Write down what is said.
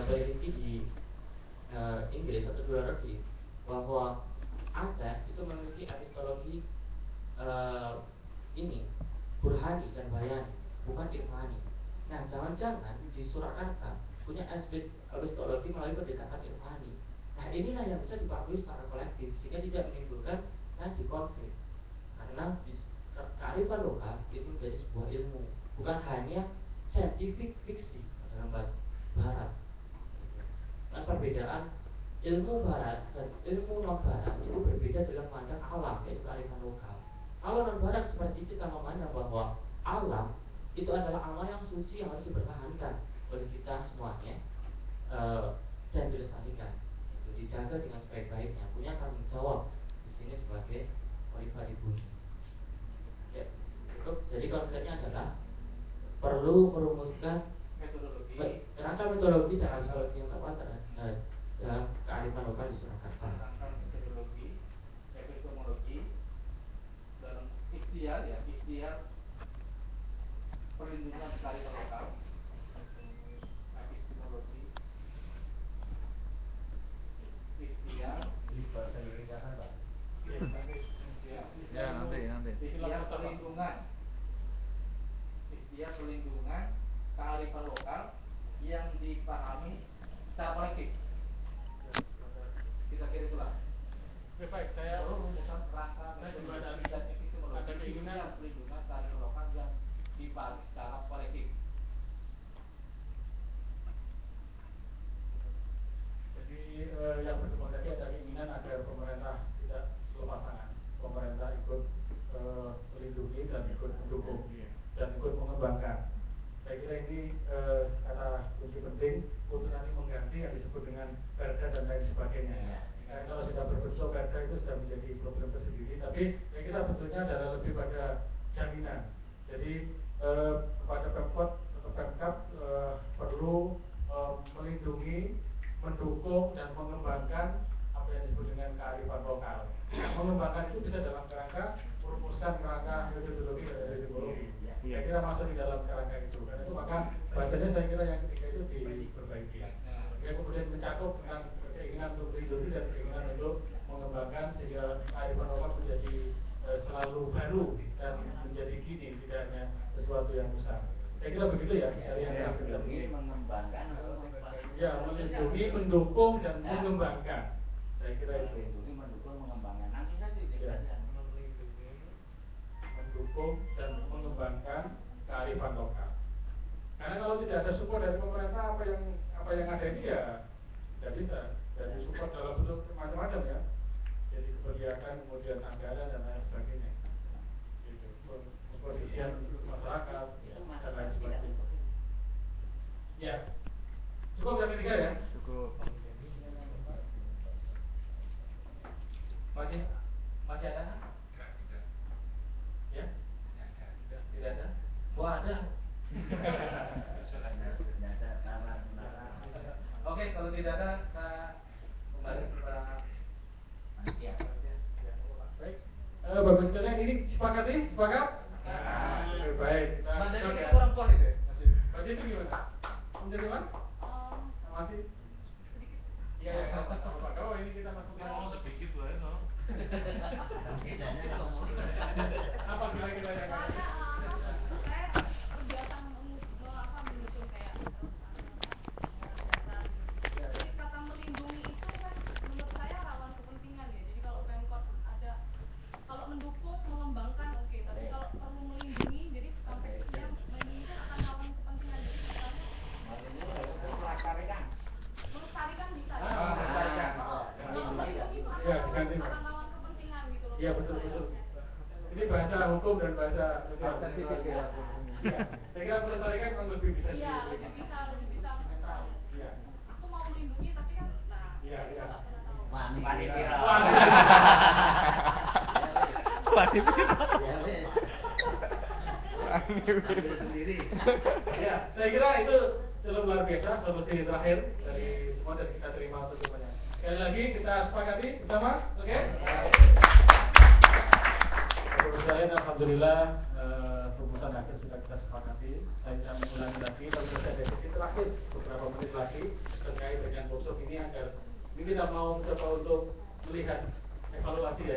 teliti di Inggris atau luar negeri bahwa Aceh itu memiliki epistologi ini burhani dan bayani, bukan irfani. Nah, jangan-jangan di Surakarta punya epistologi melalui pendekatan irfani. Nah, inilah yang bisa dipahami secara kolektif sehingga tidak menimbulkan nanti konflik. Karena kearifan lokal itu menjadi sebuah ilmu, bukan hanya scientific fiksi dalam bahasa barat. Nah, perbedaan ilmu barat dan ilmu non barat itu berbeda dalam pandang alam, yaitu kearifan lokal. Kalau non barat seperti kita memandang bahwa alam itu adalah alam yang suci yang harus dipertahankan oleh kita semuanya dan dilestarikan, itu dijaga dengan sebaik-baiknya, punya tanggung jawab di sini sebagai khalifah di bumi. Ya, jadi konsepnya adalah perlu merumuskan kerangka metodologi dan astrologi yang tepat dalam kearifan lokal di Surakarta. Kerangka metodologi, epistemologi, dalam ikhtiar perlindungan kearifan lokal, epistemologi, ikhtiar di bahasa Indonesia kan Pak? Ya nanti. Ikhtiar perlindungan kearifan lokal yang dipahami secara kolektif. Kita kira itulah. Oke, baik, saya rumusan kerangka juga dan epistemologi ada keinginan perlindungan kearifan lokal yang dipahami secara kolektif. Jadi yang pertama tadi ada keinginan agar pemerintah tidak selepas tangan, pemerintah ikut melindungi dan ikut mendukung dan ikut mengembangkan. Saya kira ini kata kunci penting untuk nanti mengganti yang disebut dengan perda dan lain sebagainya. Karena kalau sudah berbentuk perda itu sudah menjadi problem tersendiri. Tapi saya kira bentuknya adalah lebih pada jaminan. Jadi kepada Pemkot atau Pemkab perlu melindungi, mendukung dan mengembangkan apa yang disebut dengan kearifan lokal. Mengembangkan itu bisa dalam kerangka merumuskan kerangka metodologi dan epistemologi. Saya kira masuk di dalam kerangka itu. Karena itu maka bacanya saya kira yang ketiga itu diperbaiki. Kemudian mencakup dengan keinginan untuk melindungi dan keinginan untuk mengembangkan sehingga kearifan lokal menjadi selalu baru dan menjadi gini, tidak hanya sesuatu yang usang. Saya kira begitu ya dari yang kita mengembangkan ya, melindungi, mendukung dan mengembangkan. Saya kira itu. Melindungi, mendukung, mengembangkan. Nanti saja ya. Mendukung dan mengembangkan kearifan lokal. Karena kalau tidak ada support dari pemerintah, apa yang ada ini ya tidak bisa. Jadi support dalam bentuk macam-macam ya. Jadi kebijakan, kemudian anggaran dan lain sebagainya. Gitu. Pengkondisian masyarakat dan lain sebagainya. Ya. Cukup yang ketiga ya? Cukup. Masih ada? Ya? Tidak ada? Wah, ada. Oke, kalau tidak ada, kita kembali kepada panitia. Baik. Bagus sekali. Ini sepakati? Sepakat? Baik. Mandiri kita kurang kuat itu ya? Berarti itu gimana? Menjadi mana? Masih? sedikit. Iya, oh ini kita masukkan. Ngomong sedikit loh ya, no. Apa kira-kira yang Saya kegiatan mendukung kayak jadi kata melindungi itu kan menurut saya rawan kepentingan ya. Jadi kalau Pemkot ada, kalau mendukung mengembangkan oke, tapi kalau perlu melindungi, jadi konteksnya melindungi kan akan rawan kepentingan. Jadi misalnya melestarikan bisa ya. Melindungi itu akan rawan kepentingan gitu loh. Iya betul. Ini bahasa hukum dan bahasa ya. Saya kira melestarikan memang lebih bisa. Iya, lebih bisa netral. Iya. Aku mau melindungi tapi kan Iya. nggak pernah tahu. Wani sendiri. Ya, saya kira itu cukup luar biasa solusi terakhir dari semua dan kita terima untuk semuanya. Sekali lagi kita sepakati bersama, oke? Bapak sekalian, alhamdulillah rumusan akhir sudah kita sepakati. Saya tidak mengulangi lagi, tapi sudah ada sesi terakhir beberapa beberapa menit lagi terkait dengan workshop ini agar ini kita mau mencoba untuk melihat evaluasi ya.